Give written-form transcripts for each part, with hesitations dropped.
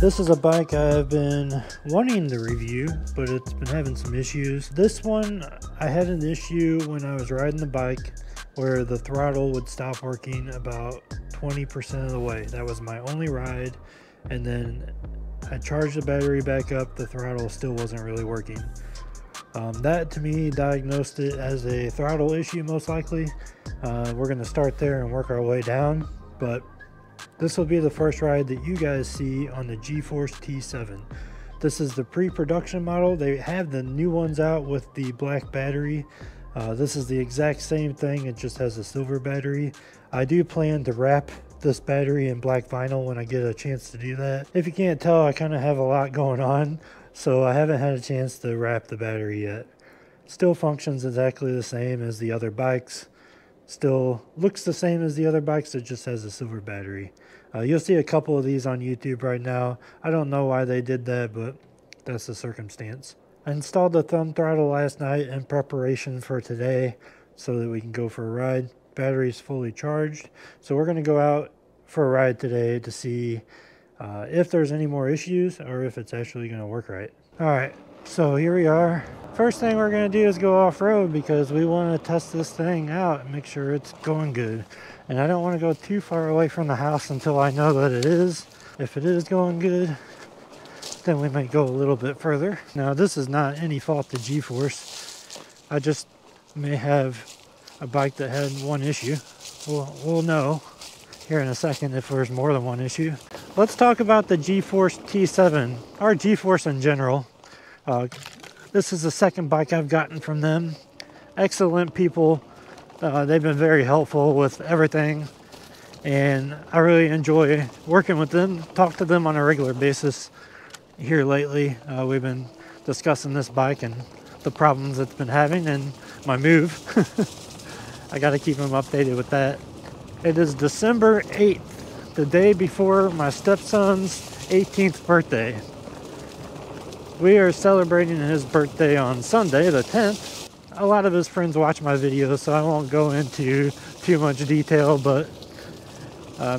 This is a bike I've been wanting to review, but it's been having some issues. This one, I had an issue when I was riding the bike where the throttle would stop working about 20% of the way. That was my only ride, and then I charged the battery back up, the throttle still wasn't really working. That to me diagnosed it as a throttle issue most likely. We're going to start there and work our way down, but this will be the first ride that you guys see on the G-Force T7. This is the pre-production model. They have the new ones out with the black battery. This is the exact same thing, it just has a silver battery. I do plan to wrap this battery in black vinyl when I get a chance to do that. If you can't tell, I kind of have a lot going on, so I haven't had a chance to wrap the battery yet. Still functions exactly the same as the other bikes. Still looks the same as the other bikes, it just has a silver battery. You'll see a couple of these on YouTube right now. I don't know why they did that, but that's the circumstance. I installed the thumb throttle last night in preparation for today so that we can go for a ride. Battery's fully charged, so we're going to go out for a ride today to see if there's any more issues or if it's actually going to work right. Alright, so here we are. First thing we're going to do is go off-road because we want to test this thing out and make sure it's going good. And I don't want to go too far away from the house until I know that it is. If it is going good, then we might go a little bit further. Now, this is not any fault to G-Force. I just may have a bike that had one issue. We'll know here in a second if there's more than one issue. Let's talk about the G-Force T7, or G-Force in general. This is the second bike I've gotten from them. Excellent people. They've been very helpful with everything, and I really enjoy working with them. Talk to them on a regular basis here lately. We've been discussing this bike and the problems it's been having and my move. I got to keep them updated with that. It is December 8th, the day before my stepson's 18th birthday. We are celebrating his birthday on Sunday, the 10th. A lot of his friends watch my videos, so I won't go into too much detail, but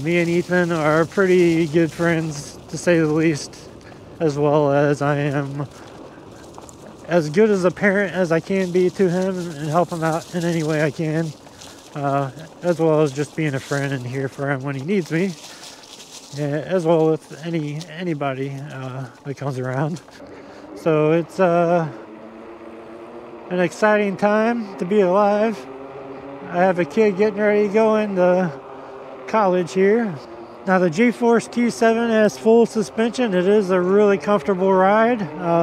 me and Ethan are pretty good friends, to say the least, as well as I am as good as a parent as I can be to him and help him out in any way I can, as well as just being a friend and here for him when he needs me, as well with anybody that comes around. So it's an exciting time to be alive. I have a kid getting ready to go into college here. Now the G-Force T7 has full suspension. It is a really comfortable ride.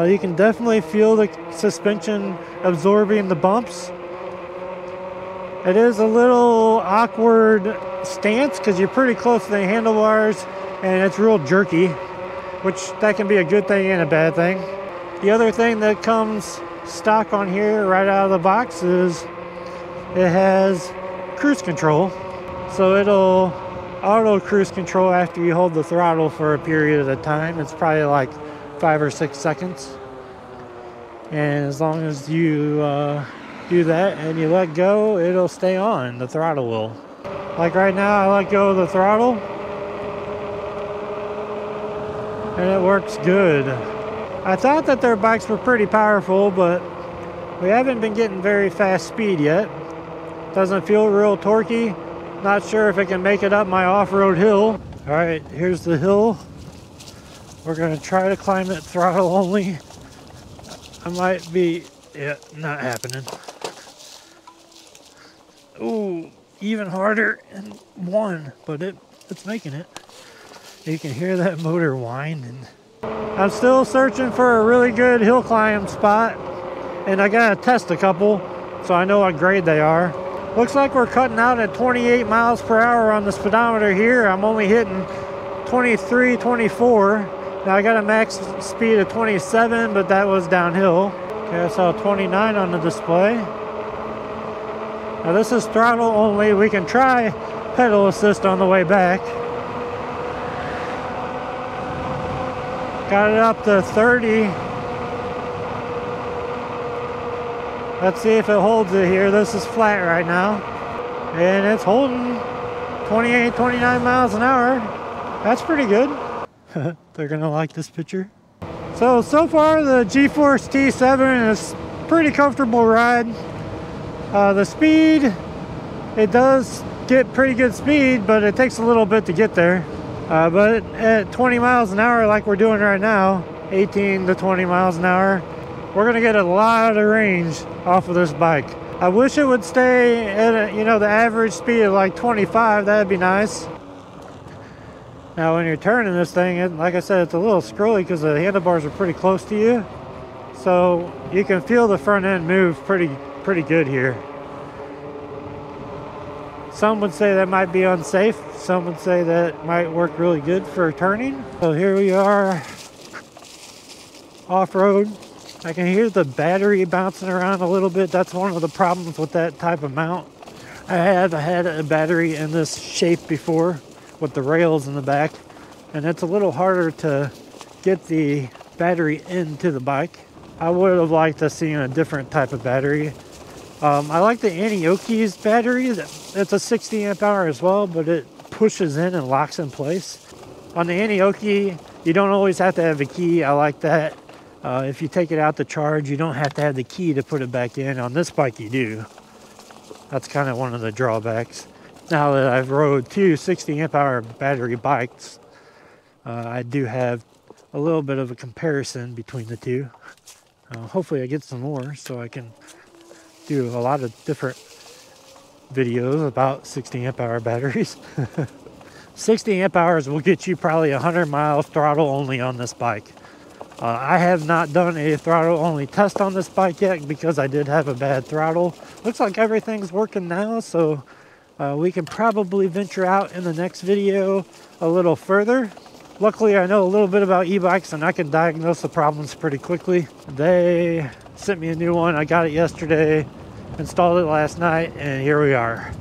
You can definitely feel the suspension absorbing the bumps. It is a little awkward stance because you're pretty close to the handlebars and it's real jerky, which that can be a good thing and a bad thing. The other thing that comes stock on here right out of the box is it has cruise control. So it'll auto cruise control after you hold the throttle for a period of time. It's probably like 5 or 6 seconds. And as long as you do that and you let go, it'll stay on, the throttle will. Like right now, I let go of the throttle and it works good. I thought that their bikes were pretty powerful, but we haven't been getting very fast speed yet. Doesn't feel real torquey. Not sure if it can make it up my off-road hill. All right, here's the hill. We're gonna try to climb it throttle only. I might be, yeah, not happening. Ooh, even harder in one, but it's making it. You can hear that motor whine. And I'm still searching for a really good hill climb spot, and I gotta test a couple so I know what grade they are. Looks like we're cutting out at 28 miles per hour on the speedometer here. I'm only hitting 23, 24. Now I got a max speed of 27, but that was downhill. Okay, I saw 29 on the display. Now this is throttle only. We can try pedal assist on the way back. Got it up to 30. Let's see if it holds it here. This is flat right now. And it's holding 28, 29 miles an hour. That's pretty good. They're gonna like this picture. So far the G-Force T7 is pretty comfortable ride. The speed, it does get pretty good speed, but it takes a little bit to get there. But at 20 miles an hour like we're doing right now, 18 to 20 miles an hour, we're gonna get a lot of range off of this bike. I wish it would stay at the average speed of like 25. That'd be nice. Now when you're turning this thing, like I said, it's a little scrolly because the handlebars are pretty close to you. So you can feel the front end move pretty good here. Some would say that might be unsafe. Some would say that might work really good for turning. So here we are off-road. I can hear the battery bouncing around a little bit. That's one of the problems with that type of mount. I have had a battery in this shape before with the rails in the back, and it's a little harder to get the battery into the bike. I would have liked to see a different type of battery. I like the Anioki's battery. It's a 60 amp hour as well, but it pushes in and locks in place. On the Anioki, you don't always have to have a key. I like that. If you take it out to charge, you don't have to have the key to put it back in. On this bike, you do. That's kind of one of the drawbacks. Now that I've rode two 60 amp hour battery bikes, I do have a little bit of a comparison between the two. Hopefully I get some more so I can do a lot of different videos about 60 amp hour batteries. 60 amp hours will get you probably 100 miles throttle only on this bike. I have not done a throttle only test on this bike yet because I did have a bad throttle. Looks like everything's working now, so we can probably venture out in the next video a little further. Luckily, I know a little bit about e-bikes and I can diagnose the problems pretty quickly. They sent me a new one. I got it yesterday, installed it last night, and here we are.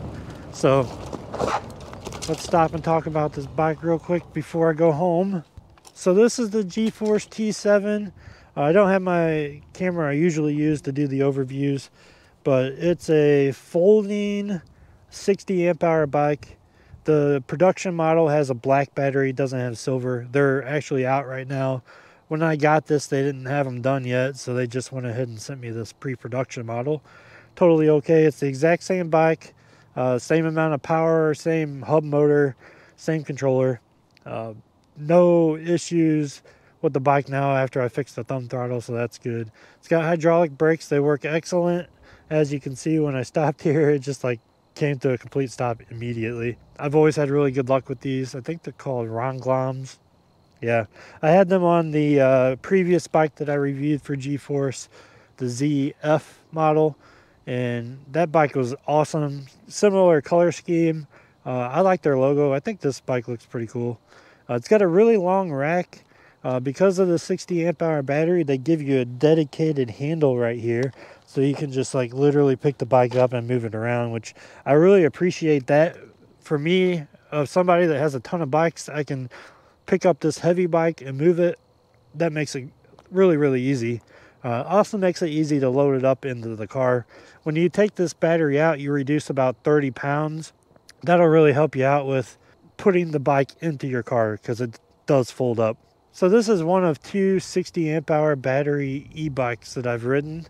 So let's stop and talk about this bike real quick before I go home. So this is the G-Force T7. I don't have my camera I usually use to do the overviews, but it's a folding 60 amp hour bike. The production model has a black battery, doesn't have silver. They're actually out right now. When I got this, they didn't have them done yet, so they just went ahead and sent me this pre-production model. Totally okay. It's the exact same bike, same amount of power, same hub motor, same controller. No issues with the bike now after I fixed the thumb throttle, so that's good. It's got hydraulic brakes. They work excellent. As you can see, when I stopped here, it just like came to a complete stop immediately. I've always had really good luck with these. I think they're called Rongloms. Yeah, I had them on the previous bike that I reviewed for G-Force, the ZF model, and that bike was awesome. Similar color scheme. I like their logo. I think this bike looks pretty cool. It's got a really long rack. Because of the 60 amp hour battery, they give you a dedicated handle right here, so you can just like literally pick the bike up and move it around, which I really appreciate that. For me, of somebody that has a ton of bikes, I can pick up this heavy bike and move it. That makes it really easy. Also makes it easy to load it up into the car. When you take this battery out, you reduce about 30 pounds. That'll really help you out with putting the bike into your car because it does fold up. So this is one of two 60 amp hour battery e-bikes that I've ridden,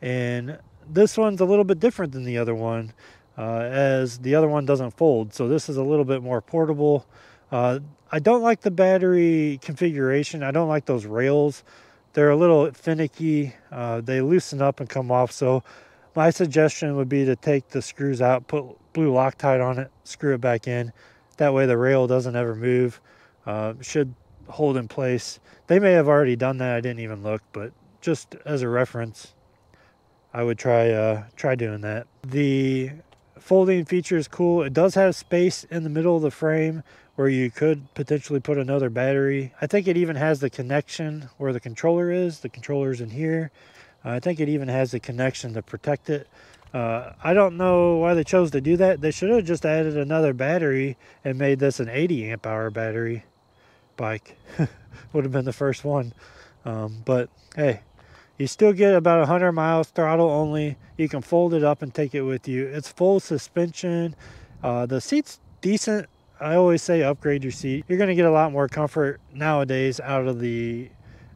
and this one's a little bit different than the other one, as the other one doesn't fold. So this is a little bit more portable. I don't like the battery configuration. I don't like those rails. They're a little finicky. They loosen up and come off. So my suggestion would be to take the screws out, put blue Loctite on it, screw it back in. That way the rail doesn't ever move. Should hold in place. They may have already done that. I didn't even look, but just as a reference, I would try doing that. The folding feature is cool. It does have space in the middle of the frame where you could potentially put another battery. I think it even has the connection where the controller is. The controller's in here. I think it even has a connection to protect it. I don't know why they chose to do that. They should have just added another battery and made this an 80 amp hour battery bike. Would have been the first one. But hey, you still get about 100 miles, throttle only. You can fold it up and take it with you. It's full suspension. The seat's decent. I always say upgrade your seat. You're going to get a lot more comfort nowadays out of the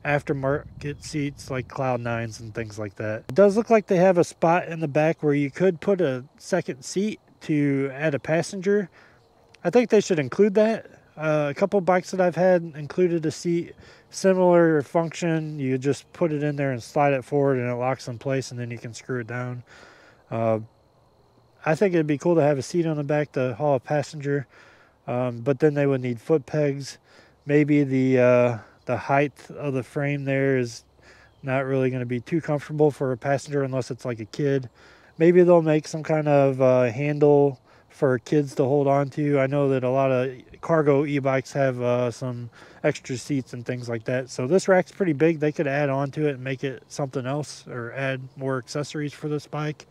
aftermarket seats like Cloud 9s and things like that. It does look like they have a spot in the back where you could put a second seat to add a passenger. I think they should include that. A couple bikes that I've had included a seat, similar function. You just put it in there and slide it forward and it locks in place, and then you can screw it down. I think it'd be cool to have a seat on the back to haul a passenger, but then they would need foot pegs. Maybe the height of the frame there is not really going to be too comfortable for a passenger unless it's like a kid. Maybe they'll make some kind of handle for kids to hold on to. I know that a lot of cargo e-bikes have some extra seats and things like that. So this rack's pretty big. They could add on to it and make it something else, or add more accessories for this bike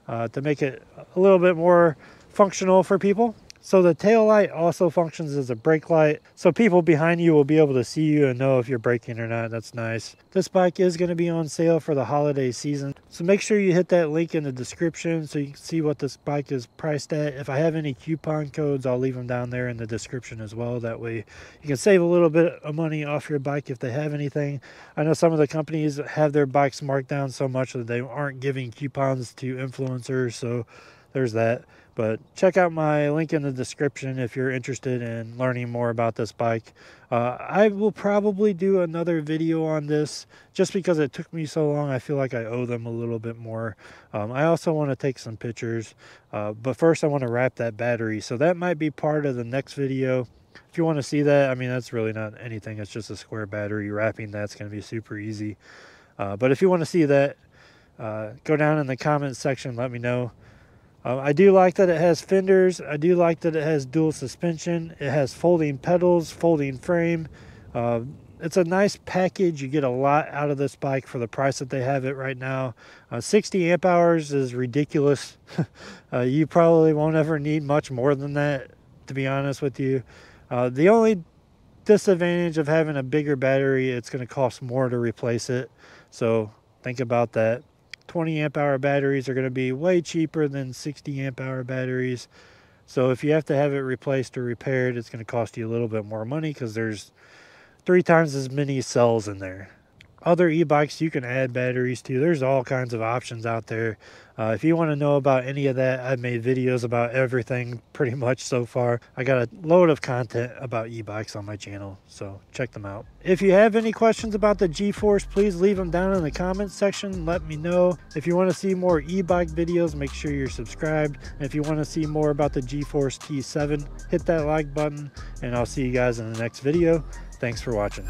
to make it a little bit more functional for people. So the tail light also functions as a brake light, so people behind you will be able to see you and know if you're braking or not. That's nice. This bike is going to be on sale for the holiday season, so make sure you hit that link in the description so you can see what this bike is priced at. If I have any coupon codes, I'll leave them down there in the description as well. That way you can save a little bit of money off your bike if they have anything. I know some of the companies have their bikes marked down so much that they aren't giving coupons to influencers, so there's that. But check out my link in the description if you're interested in learning more about this bike. I will probably do another video on this just because it took me so long. I feel like I owe them a little bit more. I also want to take some pictures, but first I want to wrap that battery. So that might be part of the next video. If you want to see that, I mean, that's really not anything. It's just a square battery. Wrapping that's going to be super easy. But if you want to see that, go down in the comments section, let me know. I do like that it has fenders. I do like that it has dual suspension. It has folding pedals, folding frame. It's a nice package. You get a lot out of this bike for the price that they have it right now. 60 amp hours is ridiculous. You probably won't ever need much more than that, to be honest with you. The only disadvantage of having a bigger battery, it's going to cost more to replace it. So think about that. 20 amp hour batteries are going to be way cheaper than 60 amp hour batteries. So if you have to have it replaced or repaired, it's going to cost you a little bit more money because there's 3 times as many cells in there. Other e-bikes you can add batteries to. There's all kinds of options out there. If you want to know about any of that, I've made videos about everything pretty much so far. I got a load of content about e-bikes on my channel, so check them out. If you have any questions about the G-Force, please leave them down in the comments section. Let me know. If you want to see more e-bike videos, make sure you're subscribed. And if you want to see more about the G-Force T7, hit that like button, and I'll see you guys in the next video. Thanks for watching.